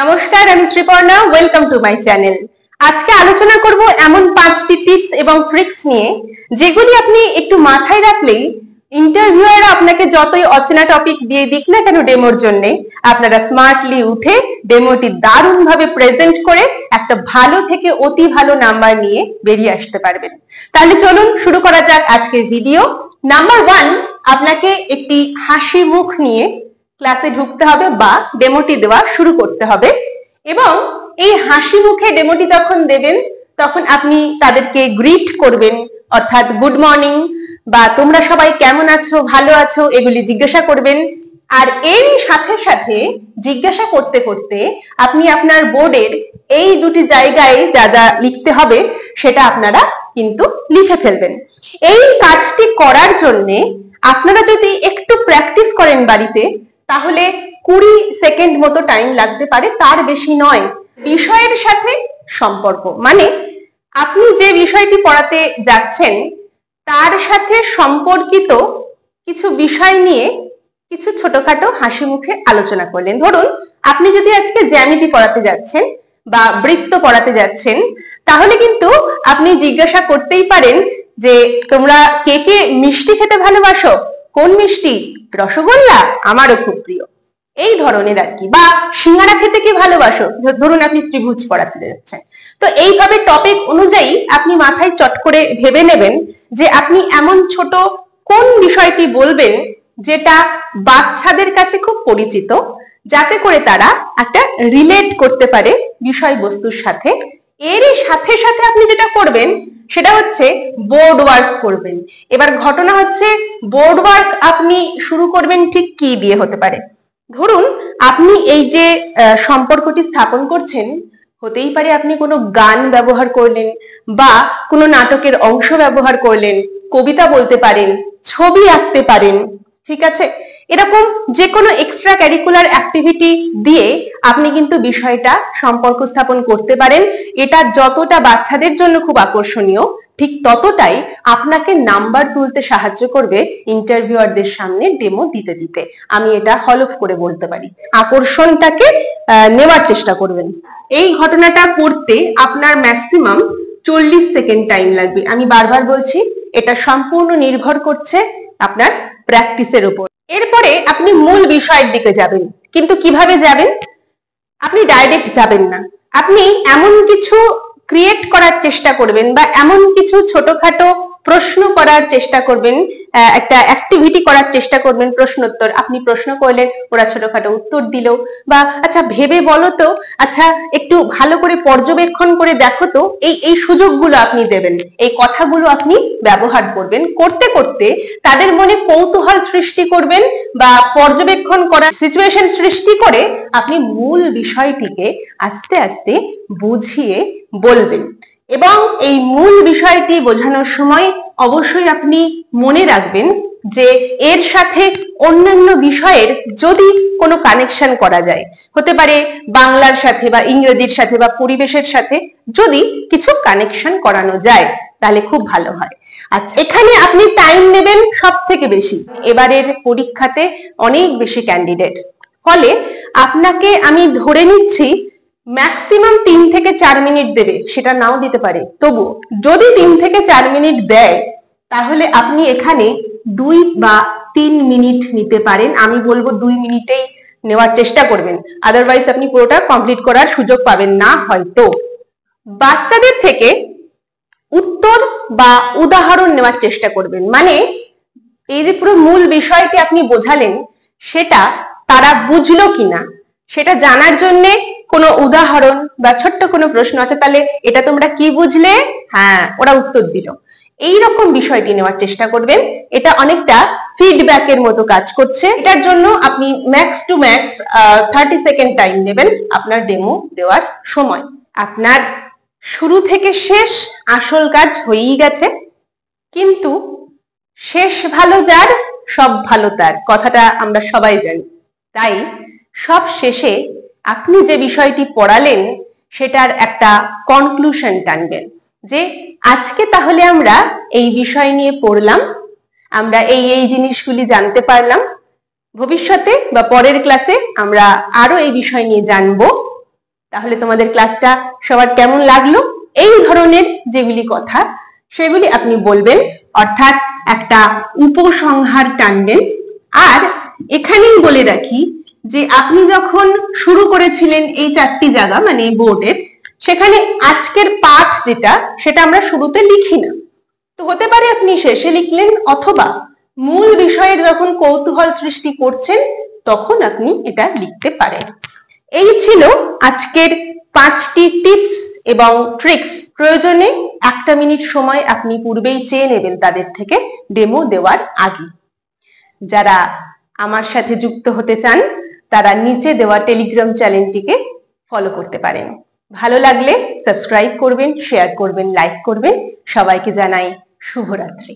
নমস্কার, আমি Sriparna. Welcome to my channel. আজকে আলোচনা করব এমন 5টি টিপস এবং ট্রিক্স নিয়ে যেগুলি আপনি একটু মাথায় রাখলেই ইন্টারভিউয়াররা আপনাকে যতই অচেনা টপিক দিয়ে দিক না কেন ডেমোর জন্য, আপনারা স্মার্টলি উঠে ডেমোটি দারুণভাবে প্রেজেন্ট করে একটা ভালো থেকে অতি ভালো নাম্বার নিয়ে বেরিয়ে আসতে পারবেন। তাহলে চলুন শুরু করা যাক আজকের ভিডিও। নাম্বার 1, আপনাকে একটি হাসি মুখ নিয়ে ক্লাসে ঢুকতে হবে বা ডেমোটি দেওয়া শুরু করতে হবে, এবং এই হাসি মুখে ডেমোটি যখন দেবেন তখন আপনি তাদেরকে গ্রিট করবেন, অর্থাৎ গুড মর্নিং বা তোমরা সবাই কেমন আছো, ভালো আছো, এগুলি জিজ্ঞাসা করবেন। আর এর সাথে সাথে জিজ্ঞাসা করতে করতে আপনি আপনার বোর্ডের এই দুটি জায়গায় যা যা লিখতে হবে সেটা আপনারা কিন্তু লিখে ফেলবেন। এই কাজটি করার জন্য আপনারা যদি একটু প্র্যাকটিস করেন বাড়িতে, তাহলে 20 সেকেন্ড মতো টাইম লাগতে পারে, তার বেশি নয়। বিষয়ের সাথে সম্পর্ক মানে আপনি যে বিষয়টি পড়াতে যাচ্ছেন তার সাথে সম্পর্কিত কিছু বিষয় নিয়ে কিছু ছোটখাটো হাসি মুখে আলোচনা করলেন। ধরুন আপনি যদি আজকে জ্যামিতি পড়াতে যাচ্ছেন বা বৃত্ত পড়াতে যাচ্ছেন, তাহলে কিন্তু আপনি জিজ্ঞাসা করতেই পারেন যে তোমরা কে কে মিষ্টি খেতে ভালোবাসো? কোন মিষ্টি? রসগোল্লা, আমারও খুব প্রিয়। এই ধরনের আর কি। বা সিঙ্গারা খেতে কি ভালোবাসো? ধরুন আপনি ত্রিভুজ পড়াতে যাচ্ছেন। তো এইভাবে টপিক অনুযায়ী আপনি মাথায় চট করে ভেবে নেবেন যে আপনি এমন ছোট কোন বিষয়টি বলবেন যেটা বাচ্চাদের কাছে খুব পরিচিত, যাতে করে তারা একটা রিলেট করতে পারে বিষয়বস্তুর সাথে। এরই সাথে সাথে আপনি যেটা করবেন সেটা হচ্ছে বোর্ড ওয়ার্ক করবেন। এবার ঘটনা হচ্ছে বোর্ড ওয়ার্ক আপনি শুরু করবেন ঠিক কি দিয়ে হতে পারে। ধরুন আপনি এই যে সম্পর্কটি স্থাপন করছেন, হতেই পারে আপনি কোনো গান ব্যবহার করলেন বা কোনো নাটকের অংশ ব্যবহার করলেন, কবিতা বলতে পারেন, ছবি আঁকতে পারেন, ঠিক আছে? এরকম যে কোনো এক্সট্রা ক্যারিকুলার অ্যাক্টিভিটি দিয়ে আপনি কিন্তু বিষয়টা সম্পর্ক স্থাপন করতে পারেন। এটা যতটা বাচ্চাদের জন্য খুব আকর্ষণীয়, ঠিক ততটাই আপনাকে নাম্বার তুলতে সাহায্য করবে ইন্টারভিউয়ারদের সামনে ডেমো দিতে দিতে। আমি এটা হলফ করে বলতে পারি। আকর্ষণটাকে নেওয়ার চেষ্টা করবেন। এই ঘটনাটা করতে আপনার ম্যাক্সিমাম 40 সেকেন্ড টাইম লাগবে। আমি বারবার বলছি, এটা সম্পূর্ণ নির্ভর করছে আপনার প্র্যাকটিসের উপর। এরপরে আপনি মূল বিষয়ের দিকে যাবেন। কিন্তু কিভাবে যাবেন? আপনি ডাইরেক্ট যাবেন না, আপনি এমন কিছু ক্রিয়েট করার চেষ্টা করবেন বা এমন কিছু ছোটখাটো প্রশ্ন করার চেষ্টা করবেন, একটা অ্যাক্টিভিটি করার চেষ্টা করবেন। প্রশ্নোত্তর, আপনি প্রশ্ন করলেন, ওরা ছোটখাটো উত্তর দিল, বা আচ্ছা ভেবে বলো তো, আচ্ছা একটু ভালো করে পর্যবেক্ষণ করে দেখো তো, এই সুযোগগুলো আপনি দেবেন, এই কথাগুলো আপনি ব্যবহার করবেন। করতে করতে তাদের মনে কৌতূহল সৃষ্টি করবেন বা পর্যবেক্ষণ করার সিচুয়েশন সৃষ্টি করে আপনি মূল বিষয়টিকে আস্তে আস্তে বুঝিয়ে বলবেন। এবং এই মূল বিষয়টি বোঝানোর সময় অবশ্যই আপনি মনে রাখবেন যে এর সাথে অন্যান্য বিষয়ের যদি কোনো কানেকশন করা যায়, হতে পারে বাংলার সাথে বা ইংরেজির সাথে বা পরিবেশের সাথে যদি কিছু কানেকশন করানো যায় তাহলে খুব ভালো হয়। আচ্ছা, এখানে আপনি টাইম নেবেন সব থেকে বেশি। এবারের পরীক্ষাতে অনেক বেশি ক্যান্ডিডেট, ফলে আপনাকে আমি ধরে নিচ্ছি ম্যাক্সিমাম 3 থেকে 4 মিনিট দেবে, সেটা নাও দিতে পারে। তবু যদি 3 থেকে 4 মিনিট দেয় তাহলে আপনি এখানে 2 বা 3 মিনিট নিতে পারেন। আমি বলবো 2 মিনিটেই নেওয়ার চেষ্টা করবেন, আদারওয়াইজ আপনি পুরোটা কমপ্লিট করার সুযোগ পাবেন না হয়তো। বাচ্চাদের থেকে উত্তর বা উদাহরণ নেওয়ার চেষ্টা করবেন। মানে এই যে পুরো মূল বিষয়টি আপনি বোঝালেন সেটা তারা বুঝলো কিনা সেটা জানার জন্য কোনো উদাহরণ বা ছোট্ট কোনো প্রশ্ন আছে, তাহলে এটা তোমরা কি বুঝলে? হ্যাঁ, ওরা উত্তর দিল। এইরকম বিষয়টি নেওয়ার চেষ্টা করবেন। এটা অনেকটা ফিডব্যাকের মতো কাজ করছে। এটার জন্য আপনি max to max 30 second time নেবেন আপনার ডেমো দেওয়ার সময়। আপনার শুরু থেকে শেষ আসল কাজ হয়েই গেছে, কিন্তু শেষ ভালো যার সব ভালো তার কথাটা আমরা সবাই জানি। তাই সব শেষে আপনি যে বিষয়টি পড়ালেন সেটার একটা কনক্লুশন টানবেন যে আজকে তাহলে আমরা এই বিষয় নিয়ে পড়লাম, আমরা এই জিনিসগুলি জানতে পারলাম, ভবিষ্যতে বা পরের ক্লাসে আমরা আরো এই বিষয় নিয়ে জানবো। তাহলে তোমাদের ক্লাসটা সবার কেমন লাগলো? এই ধরনের যেগুলি কথা সেগুলি আপনি বলবেন, অর্থাৎ একটা উপসংহার টানবেন। আর এখানেই বলে রাখি যে আপনি যখন শুরু করেছিলেন এই 4টি জায়গা মানে বোর্ডের, সেখানে আজকের পাঠ যেটা সেটা আমরা শুরুতে লিখি না। তো হতে পারে আপনি শেষে লিখলেন, অথবা মূল বিষয়ের যখন কৌতূহল সৃষ্টি করছেন তখন আপনি এটা লিখতে পারেন। এই ছিল আজকের 5টি টিপস এবং ট্রিক্স। প্রয়োজনে 1 মিনিট সময় আপনি পূর্বেই চেয়ে নেবেন তাদের থেকে ডেমো দেওয়ার আগে। যারা আমার সাথে যুক্ত হতে চান তারা নিচে দেওয়া টেলিগ্রাম চ্যানেলটিকে ফলো করতে পারেন। ভালো লাগলে সাবস্ক্রাইব করবেন, শেয়ার করবেন, লাইক করবেন। সবাইকে জানাই শুভরাত্রি।